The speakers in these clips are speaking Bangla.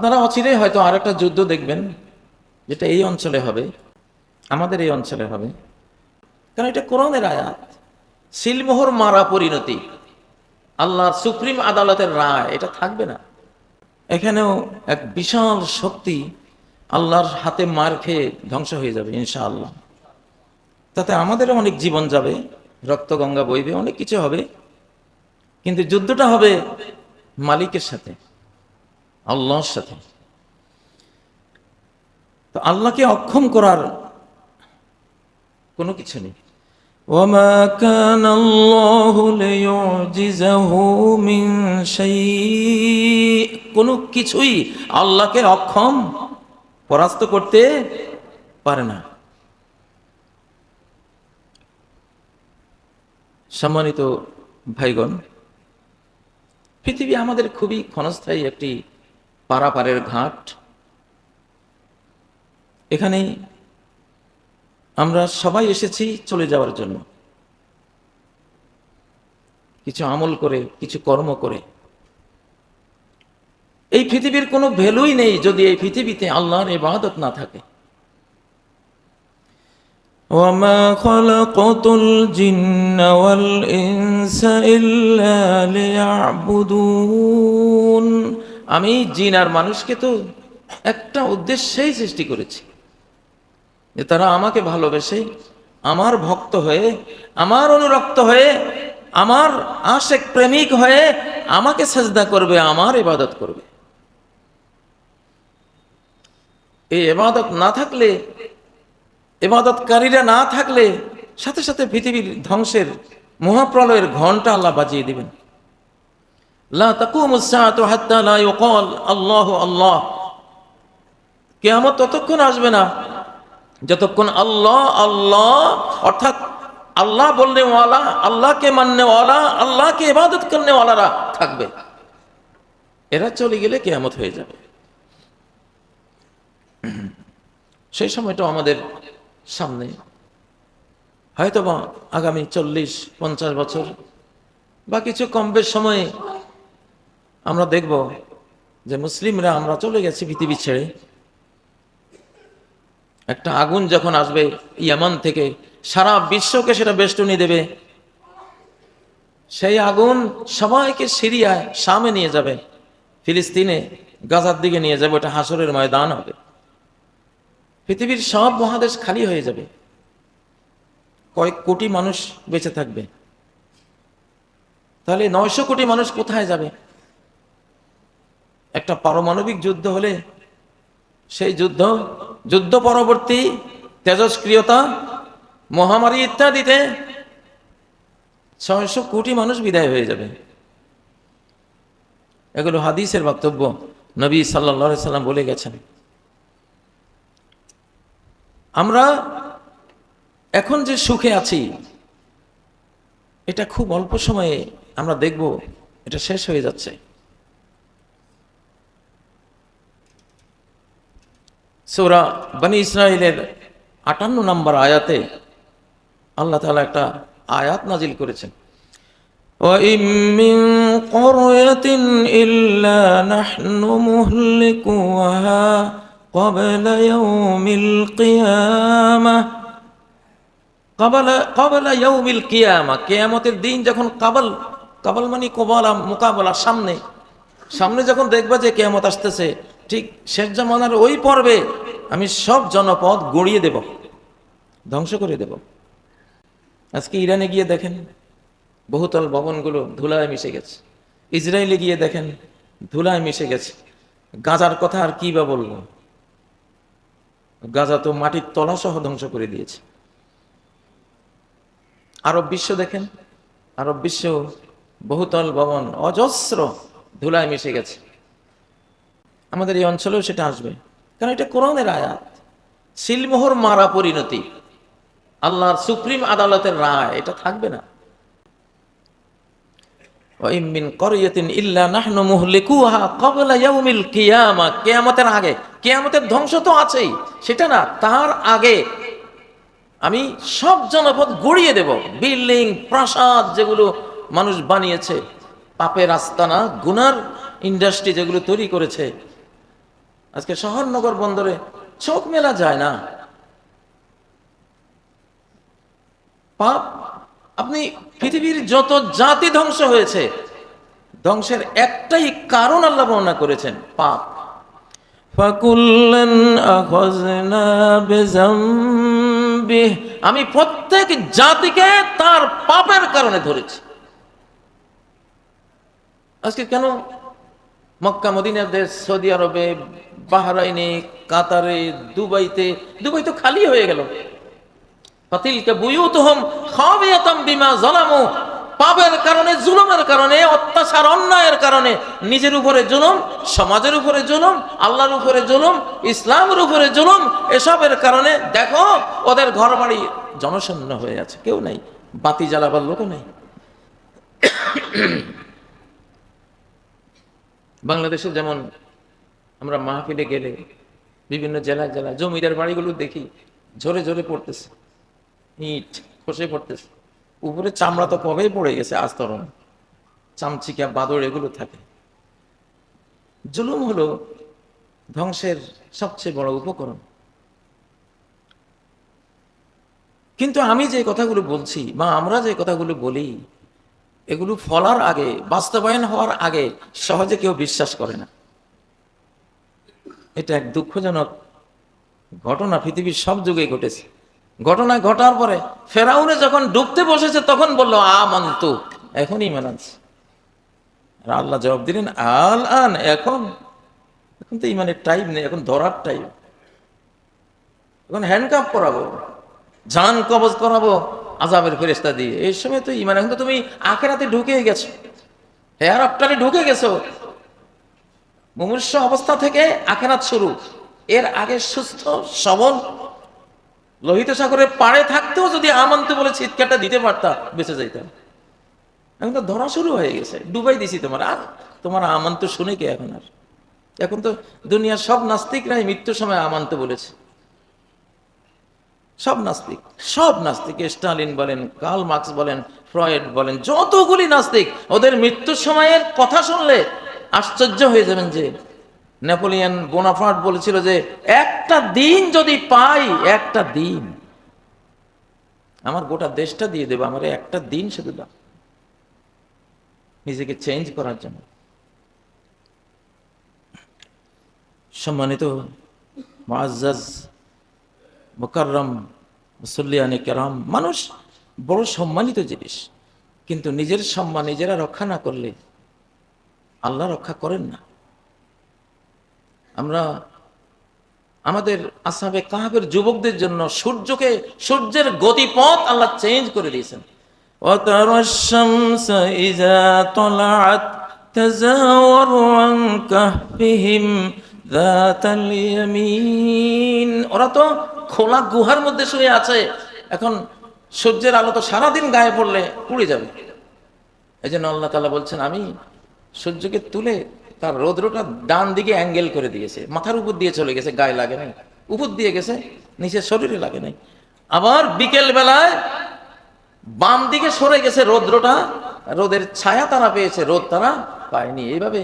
আপনারা অচিরেই হয়তো আর একটা যুদ্ধ দেখবেন, যেটা এই অঞ্চলে হবে, আমাদের এই অঞ্চলে হবে, কারণ এটা কোরআনের আয়াত। সিলমোহর মারা পরিণতি, আল্লাহর সুপ্রিম আদালতের রায়, এটা থাকবে না। এখানেও এক বিশাল শক্তি আল্লাহর হাতে মার খেয়ে ধ্বংস হয়ে যাবে ইনশাআল্লাহ। তাতে আমাদেরও অনেক জীবন যাবে, রক্তগঙ্গা বইবে, অনেক কিছু হবে, কিন্তু যুদ্ধটা হবে মালিকের সাথে, আল্লাহর সাথে। তো আল্লাহকে অক্ষম করার কোনো কিছু নেই। ওয়ামা কানা আল্লাহু লিইউজিজাহু মিন শাই, কোনো কিছুই আল্লাহকে অক্ষম পরাস্ত করতে পারে না। সম্মানিত ভাইগণ, পৃথিবী আমাদের খুবই ক্ষণস্থায়ী একটি পারাপারের ঘাট। এখানে আমরা সবাই এসেছি চলে যাওয়ার জন্য, কিছু আমল করে, কিছু কর্ম করে। এই পৃথিবীর কোনো ভ্যালুই নেই যদি এই পৃথিবীতে আল্লাহর ইবাদত না থাকে। ওয়ামা খালাকাতুল জিন্না ওয়াল ইনসা ইল্লা লিয়াবুদুন, আমি জিন আর মানুষকে তো একটা উদ্দেশ্যেই সৃষ্টি করেছি, যে তারা আমাকে ভালোবেসে, আমার ভক্ত হয়ে, আমার অনুরক্ত হয়ে, আমার আশেক প্রেমিক হয়ে আমাকে সেজদা করবে, আমার ইবাদত করবে। এই ইবাদত না থাকলে, ইবাদতকারীরা না থাকলে, সাথে সাথে পৃথিবীর ধ্বংসের মহাপ্রলয়ের ঘণ্টা আল্লাহ বাজিয়ে দিবেন। লা তাকুমুস সাআতু হাত্তা লা ইউকাল আল্লাহু আল্লাহ, কিয়ামত ততক্ষণ আসবে না যতক্ষণ আল্লাহ আল্লাহ, অর্থাৎ আল্লাহ বলনে ওয়ালা, আল্লাহকে মাননে ওয়ালা, আল্লাহকে ইবাদত করনে ওয়ালারা থাকবে। এরা চলে গেলে কিয়ামত হয়ে যাবে। সেই সময়টা আমাদের সামনে, হয়তোবা আগামী 40-50 বছর বা কিছু কম বেশ সময়ে আমরা দেখব যে মুসলিমরা আমরা চলে গেছি পৃথিবী ছেড়ে। একটা আগুন যখন আসবে ইয়ামান থেকে, সারা বিশ্বকে সেটা বেষ্টনী দেবে। সেই আগুন সবাইকে সিরিয়ায়, শামে নিয়ে যাবে, ফিলিস্তিনে, গাজার দিকে নিয়ে যাবে। ওটা হাসরের ময়দান হবে। পৃথিবীর সব মহাদেশ খালি হয়ে যাবে, কয়েক কোটি মানুষ বেঁচে থাকবে। তাহলে 900 কোটি মানুষ কোথায় যাবে? একটা পারমাণবিক যুদ্ধ হলে সেই যুদ্ধ পরবর্তী তেজস্ক্রিয়তা, মহামারী ইত্যাদিতে 600 কোটি মানুষ বিদায় হয়ে যাবে। এগুলো হাদিসের বক্তব্য, নবী সাল্লাল্লাহু আলাইহি সাল্লাম বলে গেছেন। আমরা এখন যে সুখে আছি, এটা খুব অল্প সময়ে আমরা দেখব এটা শেষ হয়ে যাচ্ছে। সূরা বনী ইসরাঈলের 58 নম্বর আয়াতে আল্লাহ তাআলা একটা আয়াত নাজিল করেছেন। وَإِن مِّن قَرْيَةٍ إِلَّا نَحْنُ مُهْلِكُوهَا قَبْلَ يَوْمِ الْقِيَامَةِ قبل يوم القيامة, কিয়ামতের দিন যখন কাবল মানে কোবালা, মোকাবেলা, সামনে যখন দেখবা যে কিয়ামত আসতেছে, ঠিক শেষ জামানার ওই পর্বে আমি সব জনপদ গড়িয়ে দেব, ধ্বংস করে দেব। আজকে ইরানে গিয়ে দেখেন বহুতল ভবনগুলো ধুলায় মিশে গেছে। ইসরায়েলে গিয়ে দেখেন ধুলায় মিশে গেছে। গাজার কথা আর কি বা বলবো, গাজা তো মাটির তলা সহ ধ্বংস করে দিয়েছে। আরব বিশ্ব দেখেন, আরব বিশ্ব বহুতল ভবন অজস্র ধুলায় মিশে গেছে। আমাদের এই অঞ্চলেও সেটা আসবে, কারণ এটা কোরআনের আয়াত। সিলমোহর মারা পরিণতি, আল্লাহর সুপ্রিম আদালতের রায়, এটা থাকবে না। ওয়াইম মিন ক্বরিয়াতিন ইল্লা নাহনু মুহলিকুহা ক্বাবলা ইয়াউমিল কিয়ামা, কিয়ামতের আগে, কিয়ামতের ধ্বংস তো আছেই, সেটা না, তার আগে আমি সব জনপদ গড়িয়ে দেব। বিল্ডিং, প্রাসাদ যেগুলো মানুষ বানিয়েছে, পাপের আস্তানা, গুনার ইন্ডাস্ট্রি যেগুলো তৈরি করেছে, আজকে শহর নগর বন্দরে চোখ মেলা যায় না। পাপ, আপনি পৃথিবীর যত জাতি ধ্বংস হয়েছে, ধ্বংসের একটাই কারণ আল্লাহ বর্ণনা করেছেন, পাপ। ফাকুল্লান আখাযনা বিযামবিহি, আমি প্রত্যেক জাতিকে তার পাপের কারণে ধরেছি। আজকে কেন মক্কা মদিনার দেশ, সৌদি আরবে, বাহরাইনে, কাতারে, দুবাইতে, দুবাই তো খালি হয়ে গেল। ফাতিলকা বুয়ুতুহুম খাওয়াতিয়াম বিমা যালামু, পাপের কারণে, জুলুমের কারণে, অত্যাচার অন্যায়ের কারণে, নিজের উপরে জুলুম, সমাজের উপরে জুলুম, আল্লাহর উপরে জুলুম, ইসলামের উপরে জুলুম, এসবের কারণে দেখো ওদের ঘরবাড়ি জনশূন্য হয়ে আছে, কেউ নাই, বাতি জ্বালাবার লোকও নেই। বাংলাদেশে যেমন আমরা মাহফিলে গেলে বিভিন্ন জেলায় জেলায় জমিদার বাড়িগুলো দেখি ঝরে ঝরে পড়তেছে, ইট খসে পড়তেছে, উপরে চামড়া তো কবেই পড়ে গেছে, আস্তরণ, চামচিকা, বাদর এগুলো থাকে। জুলুম হলো ধ্বংসের সবচেয়ে বড় উপকরণ। কিন্তু আমি যে কথাগুলো বলছি বা আমরা যে কথাগুলো বলি, এগুলো ফলার আগে, বাস্তবায়ন হওয়ার আগে সহজে কেউ বিশ্বাস করে না। এটা এক দুঃখজনক ঘটনা, পৃথিবীর সব যুগে ঘটেছে। ঘটনা ঘটার পরে ফেরাউনে যখন ডুবতে বসেছে তখন বলল আমান্তু, এখন ঈমান আনছে। আর আল্লাহ জবাব দিলেন আল আন, এখন এখন তো ঈমানের টাইম নেই, এখন ধরার টাইম, এখন হ্যান্ডকাপ করাবো, জান কবজ করাবো আযাবের ফেরেশতা দিয়ে। এই সময় তো ঈমান, এখন তো তুমি আখিরাতে ঢুকে গেছো, হেয়ার আফটারে ঢুকে গেছো। মুমূর্ষু অবস্থা থেকে আখিরাত শুরু। এর আগে সুস্থ সবল লোহিত সাগরের পাড়ে থাকতেও যদি আমান্তু বলে চিৎকারটা দিতে পারতা, বেঁচে যাইতাম। এখন তো ধরা শুরু হয়ে গেছে, ডুবাই দিছি তোমার, আর তোমার আমান্তু শুনে কে এখন? আর এখন তো দুনিয়ার সব নাস্তিকরাই মৃত্যুর সময় আমান্তু বলেছে। সব নাস্তিক, সব নাস্তিক, স্টালিন বলেন, কার্ল মার্কস বলেন, ফ্রয়েড বলেন, যতগুলি নাস্তিক, ওদের মৃত্যুর সময়ের কথা শুনলে আশ্চর্য হয়ে যাবেন যে নেপোলিয়ন বোনাপার্ট বলেছিল যে একটা দিন যদি পাই, একটা দিন, আমার গোটা দেশটা দিয়ে দেবো, আমার একটা দিন শুধু দাও নিজেকে চেঞ্জ করার জন্য। সম্মানিত মুআজ্জাজ মুকাররম মুসল্লিয়ানে কেরাম, মানুষ বড় সম্মানিত জিনিস, কিন্তু নিজের সম্মান নিজেরা রক্ষা না করলে আল্লাহ রক্ষা করেন না। আমরা আমাদের আসহাবে কাহফের যুবকদের জন্য সূর্যের গতিপথ আল্লাহ চেঞ্জ করে দিয়েছেন। وَتَرَى الشَّمْسَ إِذَا طَلَعَتْ تَزَاوَرُ عَنْ كَهْفِهِمْ ذَاتَ الْيَمِينِ, ওরা তো খোলা গুহার মধ্যে শুয়ে আছে, এখন সূর্যের আলো তো সারাদিন গায়ে পড়লে পুড়ে যাবে। এই জন্য আল্লাহ তাআলা বলছেন আমি সূর্যকে তুলে তার রৌদ্রটা ডান দিকে অ্যাঙ্গেল করে দিয়েছে, মাথার উপর দিয়ে চলে গেছে, গায়ে লাগে নাই, উপর দিয়ে গেছে, নিচের শরীরে লাগে নাই। আবার বিকেল বেলায় বাম দিকে সরে গেছে রৌদ্রটা, রোদের ছায়া তারা পেয়েছে, রোদ তারা পায়নি। এইভাবে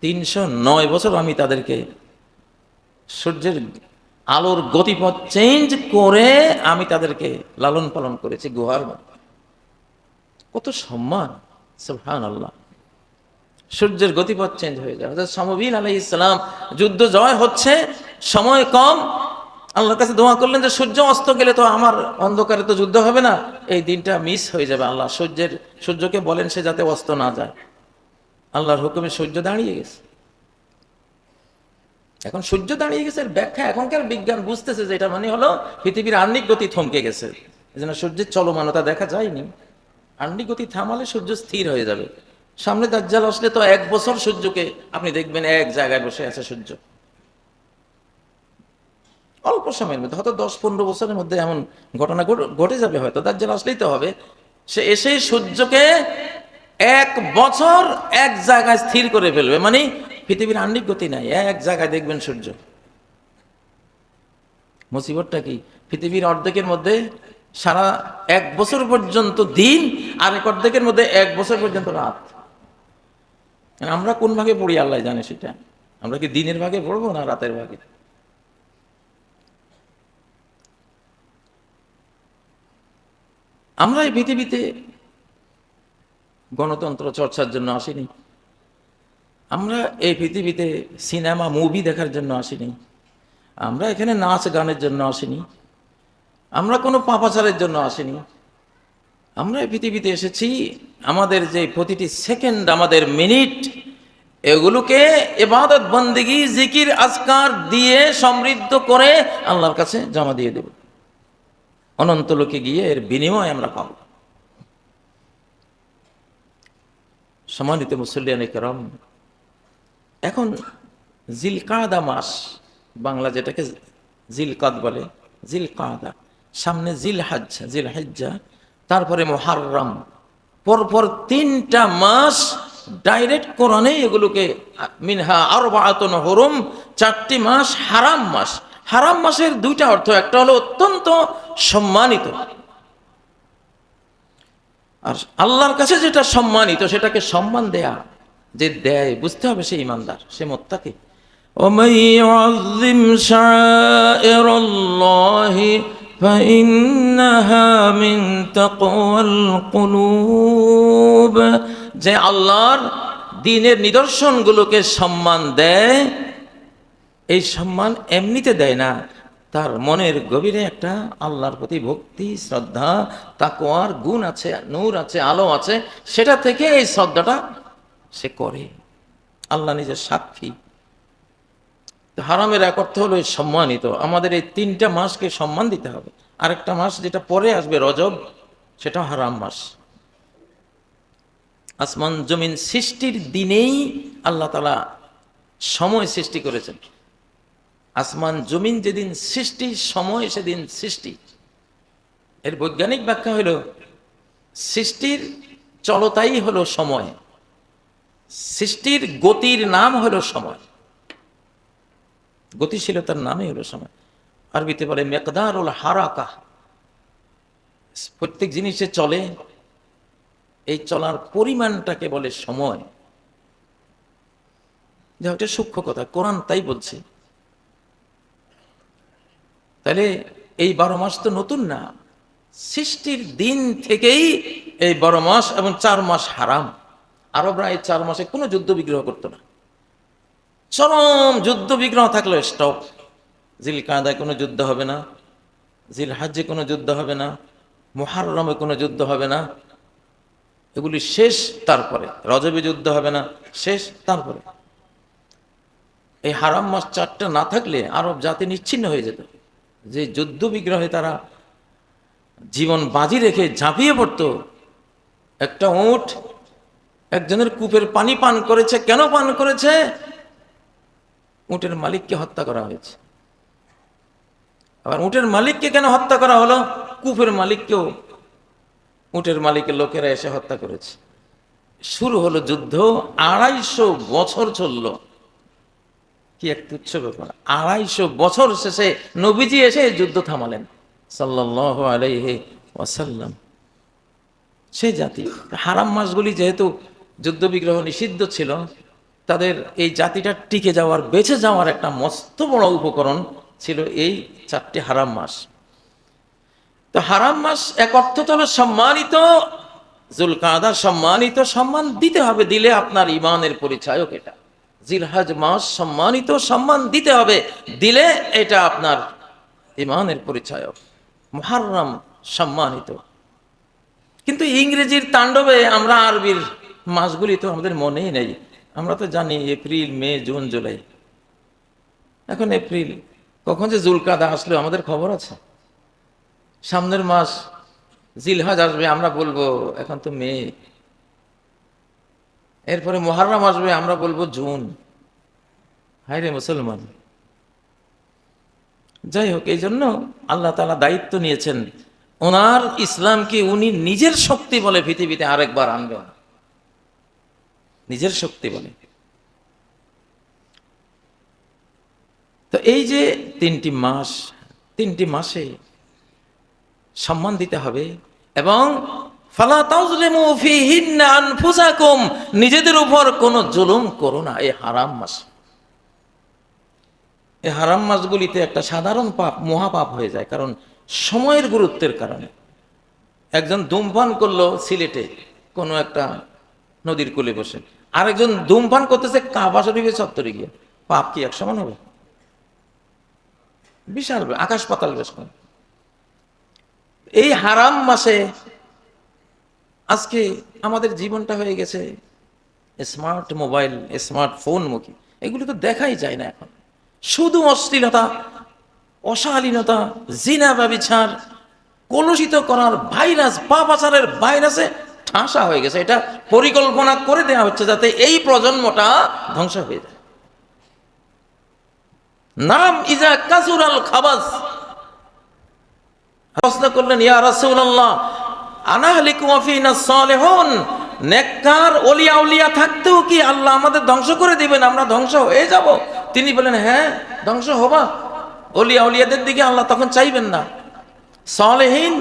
309 বছর আমি তাদেরকে সূর্যের আলোর গতিপথ চেঞ্জ করে আমি তাদেরকে লালন পালন করেছি গুহার মধ্যে। কত সম্মান, সুবহানাল্লাহ। সূর্যের গতিপথ চেঞ্জ হয়ে যায়। হযরত শামউবিল আলাইহিস সালাম, যুদ্ধ জয় হচ্ছে, সময় কম, আল্লাহর কাছে দোয়া করলেন যে সূর্য অস্ত গেলে তো আমার অন্ধকারে তো যুদ্ধ হবে না, এই দিনটা মিস হয়ে যাবে। আল্লাহ সূর্যকে বলেন সে যাতে অস্ত না যায়। আল্লাহর হুকুমে সূর্য দাঁড়িয়ে গেছে। এখন সূর্য দাঁড়িয়ে গেছে এর ব্যাখ্যা এখনকার বিজ্ঞান বুঝতেছে যে এটা মানে হলো পৃথিবীর আহ্নিক গতি থমকে গেছে, এজন্য সূর্যের চলমানতা দেখা যায়নি। আহ্নিক গতি থামালে সূর্য স্থির হয়ে যাবে। সামনে দাজ্জাল আসলে তো 1 বছর সূর্যকে আপনি দেখবেন এক জায়গায় বসে আছে সূর্য, অল্প সময়ের মধ্যে, হয়তো 10-15 বছরের মধ্যে এমন ঘটনা ঘটে যাবে। হয়তো দাজ্জাল আসলেই তো হবে, সে এসে সূর্যকে 1 বছর এক জায়গায় স্থির করে ফেলবে, মানে পৃথিবীর আহ্নিক গতি নাই, এক জায়গায় দেখবেন সূর্য। মুসিবতটা কি? পৃথিবীর অর্ধেকের মধ্যে সারা 1 বছর পর্যন্ত দিন, আরেক অর্ধেকের মধ্যে 1 বছর পর্যন্ত রাত। আমরা কোন ভাগে পড়ি আল্লাহ জানে সেটা। আমরা কি দিনের ভাগে পড়বো না রাতের ভাগে? আমরা এই পৃথিবীতে গণতন্ত্র চর্চার জন্য আসিনি। আমরা এই পৃথিবীতে সিনেমা মুভি দেখার জন্য আসিনি। আমরা এখানে নাচ গানের জন্য আসিনি। আমরা কোনো পাপাচারের জন্য আসিনি। আমরা এই পৃথিবীতে এসেছি আমাদের যে প্রতিটি সেকেন্ড, আমাদের মিনিট, এগুলোকে ইবাদত বন্দেগী জিকির আজকার দিয়ে সমৃদ্ধ করে আল্লাহর কাছে জমা দিয়ে দেব। অনন্ত লোকে গিয়ে এর বিনিময় আমরা পাব। সম্মানিত মুসল্লিয়ানে কেরাম, এখন জিলকাদা মাস, বাংলা যেটাকে জিলকাদ বলে, জিলকাদা, সামনে জিলহিজ্জা, তারপরে মুহাররম, পরপর 3টা মাস ডাইরেক্ট কোরআনে এগুলোকে মিনহা আরবাআতুন হুরুম, 4টি মাস হারাম মাস। হারাম মাসের 2টা অর্থ, একটা হলো অত্যন্ত সম্মানিত, আর আল্লাহর কাছে যেটা সম্মানিত সেটাকে সম্মান দেয়া, যে দেয় বুঝতে হবে সে ইমানদার, সে মুত্তাকি। ومن يعظم شعائر الله فإنها من تقوى القلوب, যে আল্লাহর দ্বীনের নিদর্শনগুলোকে সম্মান দেয়, এই সম্মান এমনিতে দেয় না, তার মনের গভীরে একটা আল্লাহর প্রতি ভক্তি, শ্রদ্ধা, তাকওয়ার গুণ আছে, নূর আছে, আলো আছে, সেটা থেকে এই শ্রদ্ধাটা সে করে। আল্লাহ নিজের সাক্ষী। হারামের এক অর্থ হলো সম্মানিত। আমাদের এই 3টা মাসকে সম্মান দিতে হবে। আরেকটা মাস যেটা পরে আসবে, রজব, সেটা হারাম মাস। আসমান জমিন সৃষ্টির দিনেই আল্লাহ তাআলা সময় সৃষ্টি করেছেন। আসমান জমিন যেদিন সৃষ্টি, সময় সেদিন সৃষ্টি। এর বৈজ্ঞানিক ব্যাখ্যা হলো সৃষ্টির চলতাই হলো সময়, সৃষ্টির গতির নাম হলো সময়, গতিশীলতার নামই হলো সময়। আরবিতে বলে মিকদারুল হারাকা, প্রত্যেক জিনিসে চলে, এই চলার পরিমাণটাকে বলে সময়। এটা সূক্ষ্ম কথা, কোরআন তাই বলছে। তাহলে এই 12 মাস তো নতুন না, সৃষ্টির দিন থেকেই এই 12 মাস এবং 4 মাস হারাম। আরবরা এই 4 মাসে কোনো যুদ্ধ বিগ্রহ করতো না। চরম যুদ্ধ বিগ্রহ থাকলো স্টপ। জিলকাদায় কোনো যুদ্ধ হবে না, জিলহজ্জে কোনো যুদ্ধ হবে না, মুহাররমে কোনো যুদ্ধ হবে না, এগুলি শেষ। তারপরে রজবে যুদ্ধ হবে না, শেষ। তারপরে এই হারাম মাস 4টা না থাকলে আরব জাতি নিচ্ছিন্ন হয়ে যেত। যে যুদ্ধ বিগ্রহে তারা জীবন বাজি রেখে ঝাঁপিয়ে পড়তো। একটা উট একজনের কূপের পানি পান করেছে, কেন পান করেছে? উটের মালিককে হত্যা করা হয়েছে। আবার উটের মালিককে কেন হত্যা করা হলো? কূপের মালিককেও উটের মালিকের লোকেরা এসে হত্যা করেছে। শুরু হলো যুদ্ধ, 250 বছর চলল। কি এক তুচ্ছ ব্যাপার! 250 বছর শেষে নবীজি এসে যুদ্ধ থামালেন সাল্লাল্লাহু আলাইহি ওয়াসাল্লাম। সেই জাতি, হারাম মাসগুলি যেহেতু যুদ্ধ বিগ্রহ নিষিদ্ধ ছিল, তাদের এই জাতিটা টিকে যাওয়ার, বেঁচে যাওয়ার একটা মস্ত বড় উপকরণ ছিল এই 4টি হারাম মাস। তো হারাম মাস এক অর্থ তো হলো সম্মানিত, জুলকাদা সম্মানিত, সম্মান দিতে হবে, দিলে আপনার ইমানের পরিচয়ক এটা। জিলহজ মাস সম্মানিত, সম্মান দিতে হবে, দিলে এটা আপনার ইমানের পরিচয়ক। মুহাররম সম্মানিত, কিন্তু ইংরেজির তাণ্ডবে আমরা আরবির মাসগুলি তো আমাদের মনেই নেই। আমরা তো জানি এপ্রিল, মে, জুন, জুলাই। এখন এপ্রিল, কখন যে জুলকাদা আসলো আমাদের খবর আছে? সামনের মাস জিলহজ আসবে, আমরা বলবো এখন তো মে। এরপরে মুহাররম আসবে, আমরা বলবো জুন। হায় রে মুসলমান! যাই হোক, এই জন্য আল্লাহ তাআলা দায়িত্ব নিয়েছেন, ওনার ইসলামকে উনি নিজের শক্তি বলে পৃথিবীতে আরেকবার আনবেন, নিজের শক্তি বলে। তো এই যে 3টি মাস, 3টি মাসে সম্মান দিতে হবে। এবং ফালা তাজলিমু ফীহিন্না আনফুসাকুম, নিজেদের উপর কোনো জুলুম করো না এই হারাম মাস। এই হারাম মাসগুলিতে একটা সাধারণ পাপ মহাপাপ হয়ে যায়, কারণ সময়ের গুরুত্বের কারণে। একজন ধূমপান করলো সিলেটে কোনো একটা নদীর কূলে বসে, আরেকজন ধূমপান করতেছে কাবা শরীফের চত্বরে গিয়ে, পাপ কি এক সমান হবে? বিশাল, আকাশ পাতাল বেশ। এই হারাম মাসে আজকে আমাদের জীবনটা হয়ে গেছে স্মার্ট মোবাইল, স্মার্টফোন মুখী। এগুলো তো দেখাই যায় না এখন। শুধু অশ্লীলতা, অশালীনতা, জিনা ব্যভিচার, কলুষিত করার ভাইরাস, পাপাচারের ভাইরাসে ঠাসা হয়ে গেছে। এটা পরিকল্পনা করে দেওয়া হচ্ছে যাতে এই প্রজন্মটা ধ্বংস হয়ে যায়। নাম ইজা কাসুরাল খাবাস। প্রশ্ন করলেন, ইয়া রাসূলুল্লাহ আনাহলিকু ওয়া ফিনা সালিহুন, নেককার ওলিয়া উলিয়া থাকতেও কি আল্লাহ আমাদের ধ্বংস করে দিবেন, আমরা ধ্বংস হয়ে যাব? তিনি বলেন, হ্যাঁ ধ্বংস হবা। ওলিয়া উলিয়াদের দিকে আল্লাহ তখন চাইবেন না। সালেহীন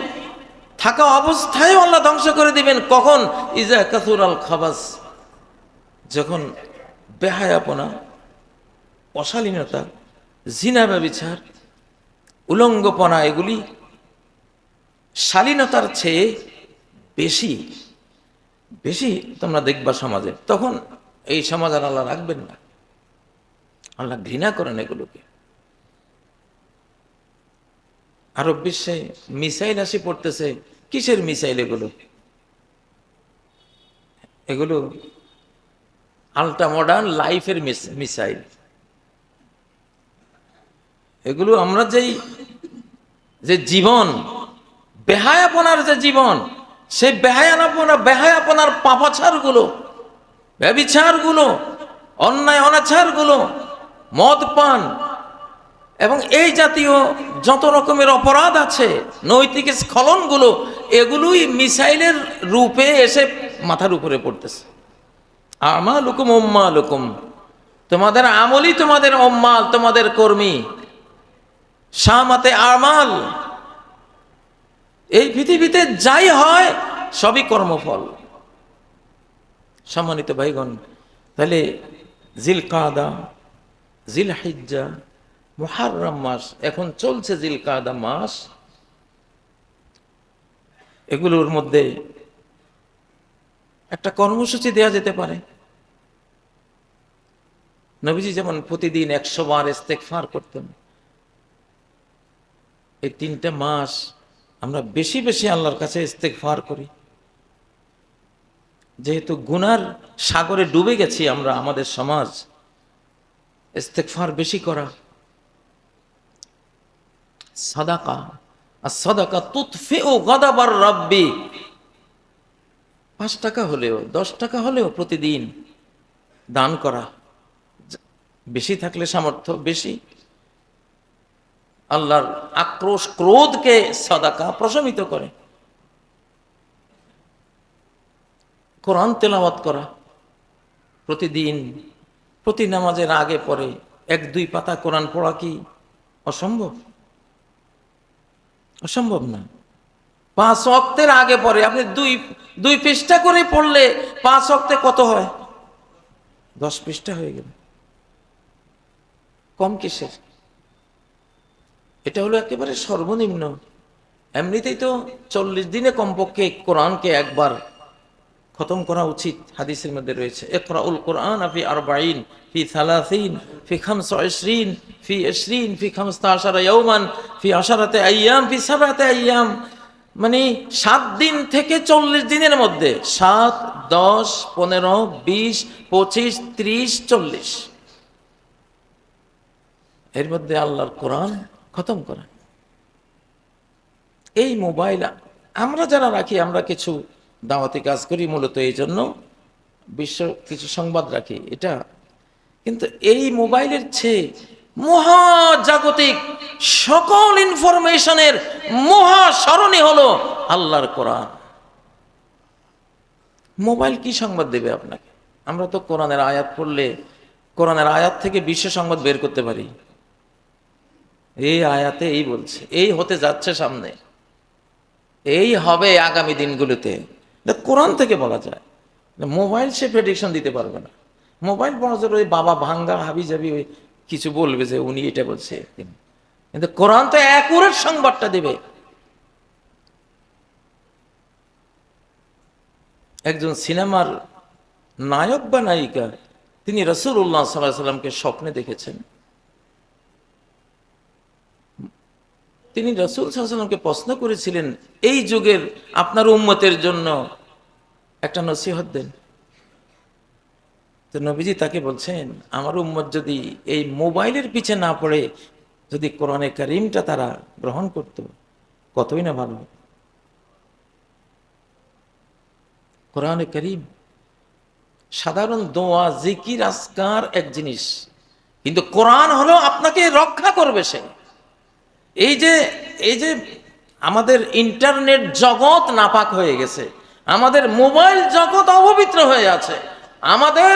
থাকা অবস্থায় আল্লাহ ধ্বংস করে দিবেন। কখন? ইজা কাসুরাল খাবাস, যখন বেহায়াপনা, অশালীনতা, জিনা ব্যভিচার, উলঙ্গপনা এগুলি শালীনতার চেয়ে বেশি বেশি তোমরা দেখবা সমাজে, তখন এই সমাজ আর আল্লাহ রাখবেন না। আল্লাহ ঘৃণা করেন এগুলোকে। আরব বিশ্বে মিসাইল আসি পড়তেছে। কিসের মিসাইল এগুলো? এগুলো আল্ট্রা মডার্ন লাইফের মিসাইল। এগুলো আমরা যে জীবন, বেহায়াপনার যে জীবন, সেই বেহায়াপনার পাপাচার গুলো, ব্যভিচার গুলো, অন্যায় অনাচার গুলো, মদ পান এবং এই জাতীয় যত রকমের অপরাধ আছে, নৈতিক স্খলনগুলো, এগুলোই মিসাইলের রূপে এসে মাথার উপরে পড়তেছে। আমালুকুম উম্মালুকুম, তোমাদের আমলই তোমাদের উম্মাল, তোমাদের কর্মী। শামাতে আমাল, এই পৃথিবীতে যাই হয় সবই কর্মফল। সম্মানিত ভাইগণ, তাহলে জিলকাদা, জিলহিজ্জা, মুহাররম মাস, এখন চলছে জিলকাদা মাস, এগুলোর মধ্যে একটা কর্মসূচি দেয়া যেতে পারে। নবীজি যেমন প্রতিদিন 100 বার ইস্তেগফার করতেন, এই 3টা মাস আমরা বেশি বেশি আল্লাহর কাছে ইস্তেগফার করি। যেহেতু গুনার সাগরে ডুবে গেছি আমরা, আমাদের সমাজ, ইস্তেগফার বেশি করা। সাদাকা, আর সাদাকা তুতফিউ গাদাবার রাব্বি, 5 টাকা হলেও 10 টাকা হলেও প্রতিদিন দান করা, বেশি থাকলে সামর্থ্য বেশি। আল্লাহর আক্রোশ, ক্রোধকে সাদাকা প্রশমিত করে। কোরআন তেলাওয়াত করা প্রতিদিন, প্রতি নামাজের আগে পরে 1-2 পাতা কোরআন পড়া কি অসম্ভব? অসম্ভব না। 5 ওয়াক্তের আগে পরে আপনি 2 পৃষ্ঠা করে পড়লে 5 ওয়াক্তে কত হয়? 10 পৃষ্ঠা হয়ে গেল। কম কিসের? এটা হলো একেবারে সর্বনিম্ন। এমনিতেই তো 40 দিনে কমপক্ষে কোরআনকে একবার খতম করা উচিত। হাদিসের মধ্যে রয়েছে, ইকরাউল কোরআন ফি 40, ফি 30, ফি 25, ফি 20, ফি 15 ইয়াওমান, ফি 10 আইয়াম, ফি 7 আইয়াম। মানে 7 দিন থেকে 40 দিনের মধ্যে, 7, 10, 15, 20, 25, 30, 40, এর মধ্যে আল্লাহর কোরআন খতম করা। এই মোবাইল আমরা যারা রাখি, আমরা কিছু দাওয়াতি কাজ করি মূলত এই জন্য, বিশ্ব কিছু সংবাদ রাখি এটা, কিন্তু এই মোবাইলের চেয়ে মহাজাগতিক সকল ইনফরমেশনের মহাসরণী হলো আল্লাহর কোরআন। মোবাইল কি সংবাদ দেবে আপনাকে? আমরা তো কোরআনের আয়াত পড়লে কোরআনের আয়াত থেকে বিশ্ব সংবাদ বের করতে পারি। এই আয়াতে এই বলছে, এই হতে যাচ্ছে সামনে, এই হবে আগামী দিনগুলোতে, কোরআন থেকে বলা যায়। মোবাইল সে প্রেডিকশন দিতে পারবে না। মোবাইল পড়ার ওই বাবা ভাঙ্গা হাবি যাবি, ওই কিছু বলবে যে উনি এটা বলছে, কিন্তু কোরআন তো অ্যাকুরেট সংবাদটা দেবে। একজন সিনেমার নায়ক বা নায়িকা তিনি রাসূলুল্লাহ সাল্লাল্লাহু আলাইহি সাল্লামকে স্বপ্নে দেখেছেন। তিনি রাসূল সাল্লাল্লাহু আলাইহি সাল্লামকে প্রশ্ন করেছিলেন, এই যুগের আপনার উম্মতের জন্য একটা নসিহত দেন। তো নবীজি তাকে বলছেন, আমার উম্মত যদি এই মোবাইলের পিছে না পড়ে যদি কোরআনে কারীমটা তারা গ্রহণ করত, কতই না ভালো। কোরআনে কারীম সাধারণ দোয়া জিকির আজকার এক জিনিস, কিন্তু কোরআন হলো আপনাকে রক্ষা করবে। সে এই যে আমাদের ইন্টারনেট জগৎ নাপাক হয়ে গেছে, আমাদের মোবাইল জগৎ অপবিত্র হয়ে আছে, আমাদের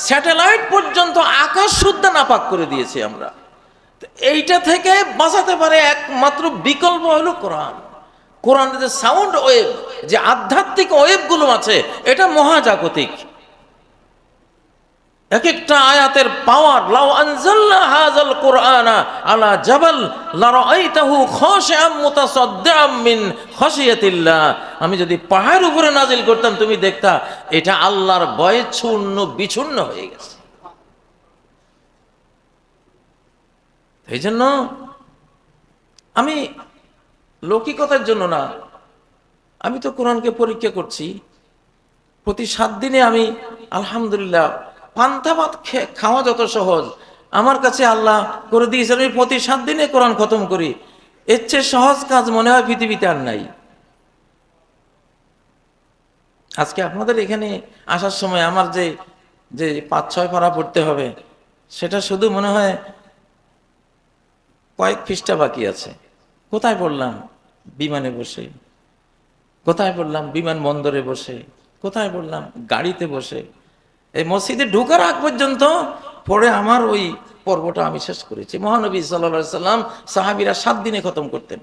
স্যাটেলাইট পর্যন্ত আকাশ শুদ্ধ নাপাক করে দিয়েছি আমরা। এইটা থেকে বাঁচাতে পারে একমাত্র বিকল্প হলো কোরআন। কোরআনের যে সাউন্ড ওয়েভ, যে আধ্যাত্মিক ওয়েভগুলো আছে, এটা মহাজাগতিক। এক একটা আয়াতের পাওয়ার, লাউ আনজালনা হাযাল কুরআনা আলা জাবাল লারাআইতাহু খাশিআম মুতাসাদ্দিআম মিন খাশিয়াতিল্লাহ। আমি যদি পাহাড়ের উপরে নাজিল করতাম, তুমি দেখতা এটা আল্লাহর ভয়ে চূর্ণ বিচূর্ণ হয়ে গেছে। এই জন্য আমি লৌকিকতার জন্য না, আমি তো কোরআনকে পরীক্ষা করছি। প্রতি 7 দিনে আমি আলহামদুলিল্লাহ পান্তা ভাত খাওয়া যত সহজ আমার কাছে আল্লাহ করে দিয়েছেন, আমি প্রতি 7 দিনে কোরআন খতম করি। এর চেয়ে সহজ কাজ মনে হয় পৃথিবীতে আর নাই। আজকে আপনাদের এখানে আসার সময় আমার যে 5-6 পারা পড়তে হবে, সেটা শুধু মনে হয় কয়েক পৃষ্ঠা বাকি আছে। কোথায় পড়লাম? বিমানে বসে। কোথায় পড়লাম? বিমানবন্দরে বসে। কোথায় পড়লাম? গাড়িতে বসে। এই মসজিদে ঢোকার আগ পর্যন্ত পড়ে আমার ওই পর্বটা আমি শেষ করেছি। মহানবী সাল্লাল্লাহু আলাইহি সাল্লাম সাহাবীরা 7 দিনে খতম করতেন।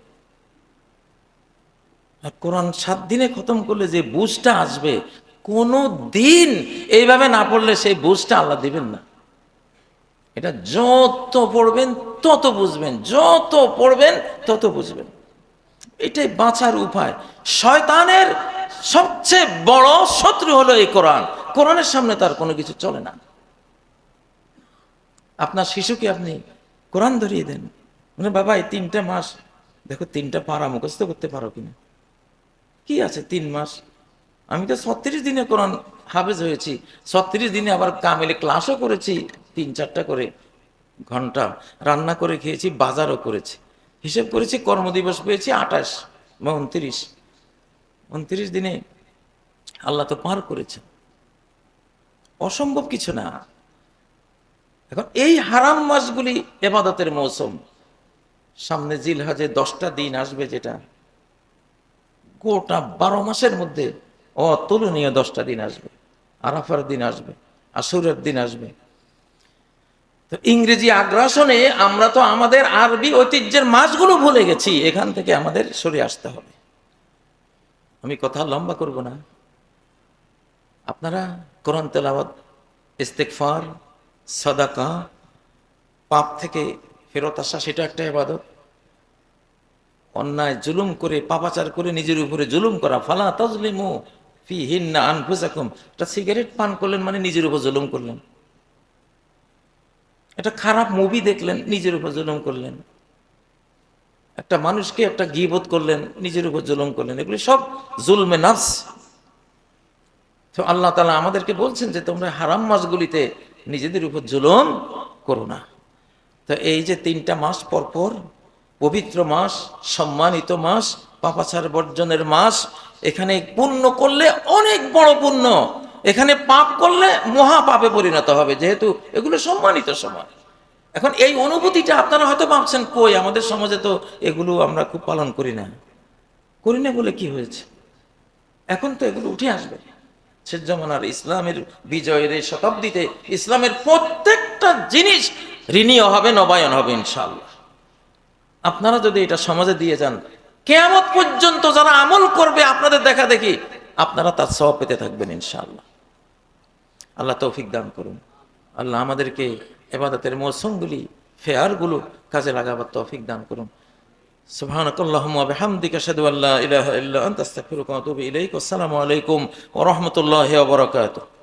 আর কোরআন 7 দিনে খতম করলে যে বুঝটা আসবে, কোনো দিন এইভাবে না পড়লে সেই বুঝটা আল্লাহ দিবেন না। এটা যত পড়বেন তত বুঝবেন, যত পড়বেন তত বুঝবেন। এটাই বাঁচার উপায়। শয়তানের সবচেয়ে বড় শত্রু হলো এই কোরআন। কোরআনের সামনে তার কোনো কিছু চলে না। আপনার শিশুকে আপনি কোরআন ধরিয়ে দেন, মানে বাবা এই 3টা মাস দেখো 3টা পারা মুখস্থ করতে পারো কিনা। কি আছে 3 মাস? আমি তো 36 দিনে কোরআন হাফেজ হয়েছি। 36 দিনে আবার কামিলে ক্লাসও করেছি, 3-4টা করে ঘন্টা, রান্না করে খেয়েছি, বাজারও করেছি, হিসেব করেছি, কর্মদিবস পেয়েছি 28 বা 29 দিনে আল্লাহ তো পার করেছেন। অসম্ভব কিছু না। এখন এই হারাম মাসগুলি ইবাদতের মৌসুম। সামনে জিলহজে 10টা দিন আসবে, যেটা গোটা 12 মাসের মধ্যে অতুলনীয় 10টা দিন আসবে। আরাফার দিন আসবে, আশুরের দিন আসবে। তো ইংরেজি আগ্রাসনে আমরা তো আমাদের আরবি ঐতিহ্যের মাসগুলো ভুলে গেছি। এখান থেকে আমাদের সরে আসতে হবে। আমি কথা লম্বা করব না। আপনারা কোরআন তেলাওয়াত, ইস্তেগফার, সাদাকা, পাপ থেকে ফেরত আসা, সেটা একটা ইবাদত। অন্যায় জুলুম করে, পাপাচার করে নিজের উপরে জুলুম করা, ফালা তাজলিমু ফিহিন্না আনফুসাকুম। একটা সিগারেট পান করলেন মানে নিজের উপর জুলুম করলেন। একটা খারাপ মুভি দেখলেন, নিজের উপর জুলুম করলেন। একটা মানুষকে একটা গীবত করলেন, নিজের উপর জুলুম করলেন। এগুলি সব জুলমে নফস। তো আল্লাহ তাআলা আমাদেরকে বলছেন যে তোমরা হারাম মাসগুলিতে নিজেদের উপর জুলুম করো না। তো এই যে 3টা মাস পর পর পবিত্র মাস, সম্মানিত মাস, পাপাচার বর্জনের মাস, এখানে পুণ্য করলে অনেক বড় পুণ্য, এখানে পাপ করলে মহা পাপে পরিণত হবে, যেহেতু এগুলো সম্মানিত সময়। এখন এই অনুভূতিটা আপনারা হয়তো ভাবছেন, কই আমাদের সমাজে তো এগুলো আমরা খুব পালন করি না বলে কি হয়েছে? এখন তো এগুলো উঠে আসবে। শেষ জামানার ইসলামের বিজয়ের এই শতাব্দীতে ইসলামের প্রত্যেকটা জিনিস রিনিউ হবে, নবায়ন হবে ইনশাআল্লাহ। আপনারা যদি এটা সমাজে দিয়ে যান, কিয়ামত পর্যন্ত যারা আমল করবে আপনাদের দেখা দেখি, আপনারা তার সওয়াব পেতে থাকবেন ইনশাআল্লাহ। আল্লাহ তৌফিক দান করুন। আল্লাহ আমাদেরকে ইবাদতের মৌসুমগুলি ফেয়ারগুলো কাজে লাগাবার তৌফিক দান করুন। সুবহানাকাল্লাহুম্মা ওয়া বিহামদিকা আশহাদু আল্লা ইলাহা ইল্লা আনতা আস্তাগফিরুকা ওয়া আতুবু ইলাইক। আসসালামু আলাইকুম ওয়া রাহমাতুল্লাহি ওয়া বারাকাতুহু।